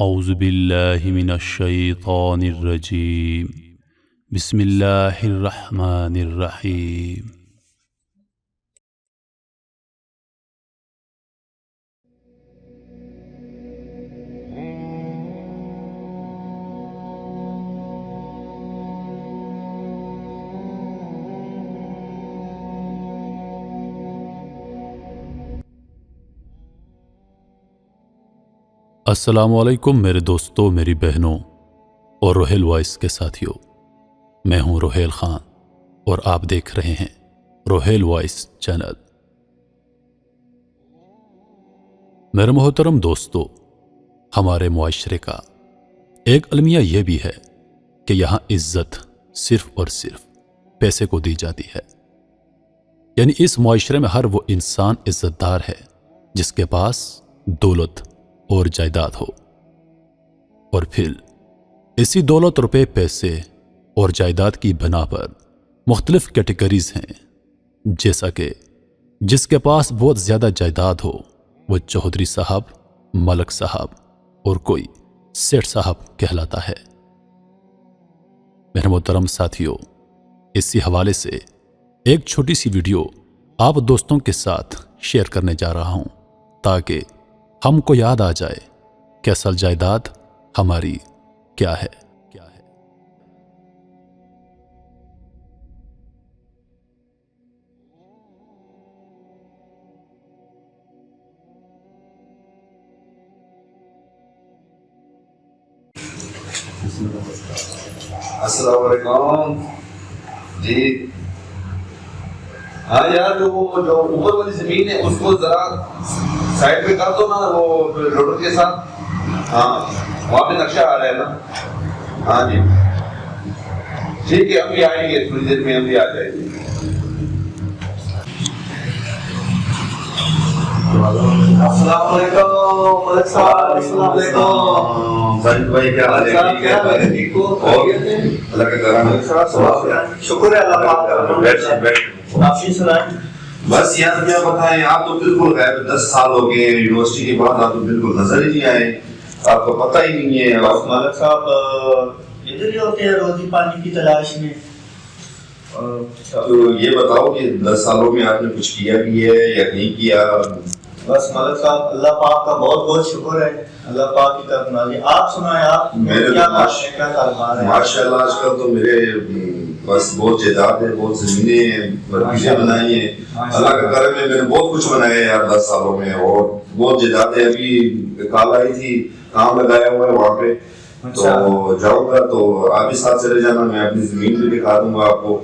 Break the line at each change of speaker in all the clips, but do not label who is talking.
اعوذ باللہ من الشیطان الرجیم بسم اللہ الرحمن الرحیم السلام علیکم میرے دوستوں، میری بہنوں اور روہیل وائس کے ساتھیوں۔ میں ہوں روہیل خان اور آپ دیکھ رہے ہیں روہیل وائس چینل۔ میرے محترم دوستوں، ہمارے معاشرے کا ایک المیہ یہ بھی ہے کہ یہاں عزت صرف اور صرف پیسے کو دی جاتی ہے، یعنی اس معاشرے میں ہر وہ انسان عزت دار ہے جس کے پاس دولت اور جائیداد ہو، اور پھر اسی دولت، روپے، پیسے اور جائیداد کی بنا پر مختلف کیٹیگریز ہیں، جیسا کہ جس کے پاس بہت زیادہ جائیداد ہو وہ چودھری صاحب، ملک صاحب اور کوئی سیٹھ صاحب کہلاتا ہے۔ میرے محترم ساتھیوں، اسی حوالے سے ایک چھوٹی سی ویڈیو آپ دوستوں کے ساتھ شیئر کرنے جا رہا ہوں تاکہ ہم کو یاد آ جائے کہ اصل جائیداد ہماری کیا ہے۔
السلام علیکم جی۔ ہاں یار، جو اوپر والی زمین ہے اس کو ذرا سائڈ پہ کر دو نا، وہ لوڈر کے ساتھ۔ ہاں، وہاں پہ نقشہ آ رہا ہے نا۔ ہاں جی ٹھیک ہے، ہم بھی آئیں گے تھوڑی دیر میں، ہم بھی آ جائیں گے۔ السلام علیکم ملک صاحب۔ السلام علیکم
ساجد بھائی، کیا حال ہے؟
کیا حال ہے؟ ٹھیک ہو؟
اللہ کا کرم ہے۔
شکر ہے اللہ پاک۔
آپ ہی سنائیں۔ بس یار کیا بتائیں، آپ تو بالکل غائب، 10 سال ہو گئے یونیورسٹی کے بعد، آپ تو بالکل نظر ہی نہیں آئے، آپ کو پتہ ہی نہیں ہے۔
ملک صاحب ادھر ہی ہوتے ہیں روزی پانی کی تلاش میں۔
تو یہ بتاؤ کہ 10 سالوں میں آپ نے کچھ کیا بھی ہے یا نہیں کیا؟
بس ملک صاحب اللہ پاک کا بہت بہت شکر ہے، اللہ پاک کی طرف نازل۔ آپ سنائیں، آپ کیا کاروبار ہے؟
ماشاء اللہ آج کل تو میرے بس بہت جائیداد ہے، بہت زمینیں ہیں، بغیچے بنائی ہیں، اللہ کا کرم ہے، میں نے بہت کچھ بنایا ہے یار 10 سالوں میں، اور بہت جائیدادیں۔ ابھی کال آئی تھی، کام لگایا ہوا ہے وہاں پہ، تو جاؤں گا تو آپ بھی ساتھ چلے جانا، میں اپنی زمین بھی دکھا دوں گا آپ کو،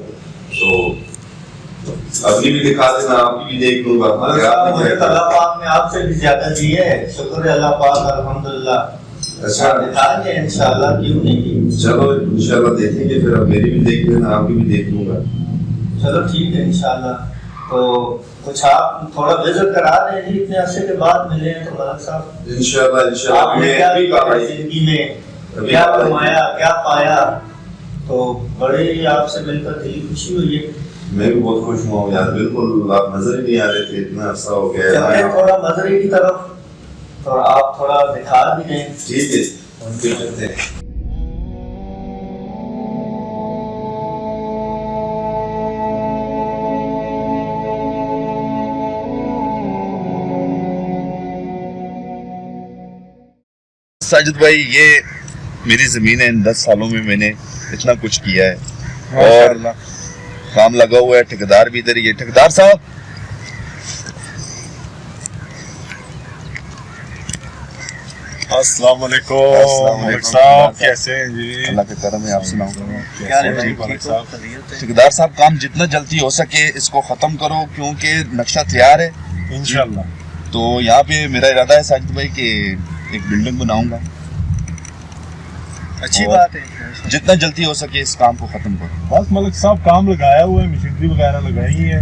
تو اپنی بھی دکھا دینا، آپ کی بھی دیکھ لوں گا۔
اللہ پاک نے آپ سے بھی زیادہ دی ہے، شکر ہے اللہ پاک، الحمدللہ۔
اچھا،
دکھائیں گے انشاءاللہ، کیوں نہیں؟
چلو انشاءاللہ دیکھیں گے، پھر اب میری بھی دیکھ لینا، آپ کی بھی دیکھ لوں گا۔
چلو ٹھیک ہے انشاءاللہ۔ تو کچھ آپ تھوڑا وزٹ کرا دیں جی، اتنے عرصے کے بعد ملے ہیں تو ملک صاحب
انشاءاللہ
آپ نے کیا زندگی میں کیا کمایا، کیا پایا، تو بڑے ہی آپ سے مل کر دلی خوشی ہوئی ہے۔
میں بھی بہت خوش ہوا ہوں یار، بالکل آپ نظر ہی نہیں آ رہے تھے، اتنا عرصہ ہو گیا۔
چلتے تھوڑا مزرعے کی طرف، اور آپ تھوڑا دکھا بھی دیں۔
ٹھیک ہے، ہم بھی چلتے ہیں۔ ساجد بھائی، یہ میری زمین ہے، ان 10 سالوں میں میں نے اتنا کچھ کیا ہے، اور کام لگا ہوا ہے، ٹھیکیدار بھی ادھر ہی ہے۔ ٹھیکیدار صاحب،
السلام علیکم ملک صاحب، کیسے ہیں جی؟
اللہ کا کرم ہے، آپ سناؤ۔
صاحب
ٹھیکیدار صاحب، کام جتنا جلدی ہو سکے اس کو ختم کرو، کیونکہ نقشہ تیار ہے
انشاءاللہ۔
تو یہاں پہ میرا ارادہ ہے ساجد بھائی کہ ایک بلڈنگ بناؤں گا،
اچھی بات ہے،
جتنا جلدی ہو سکے اس کام کو ختم کرو۔
بس ملک صاحب کام لگایا ہوا ہے، مشینری وغیرہ لگائی ہے،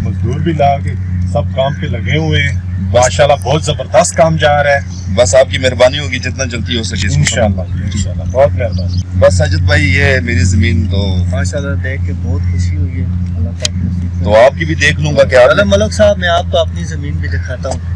مزدور بھی لا کے سب کام پہ لگے ہوئے ہیں، ماشاءاللہ بہت زبردست کام جا رہا ہے۔
بس آپ کی مہربانی ہوگی، جتنا جلدی ہو سکے اس کو ختم
انشاءاللہ انشاءاللہ، بہت مہربانی۔
بس ساجد بھائی، یہ میری زمین تو
ماشاءاللہ دیکھ کے بہت خوشی ہوئی ہے، اللہ پاک نصیب
تو آپ کی بھی دیکھ لوں گا۔ کیا
ملک صاحب، میں آپ کو اپنی زمین بھی دکھاتا ہوں۔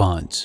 5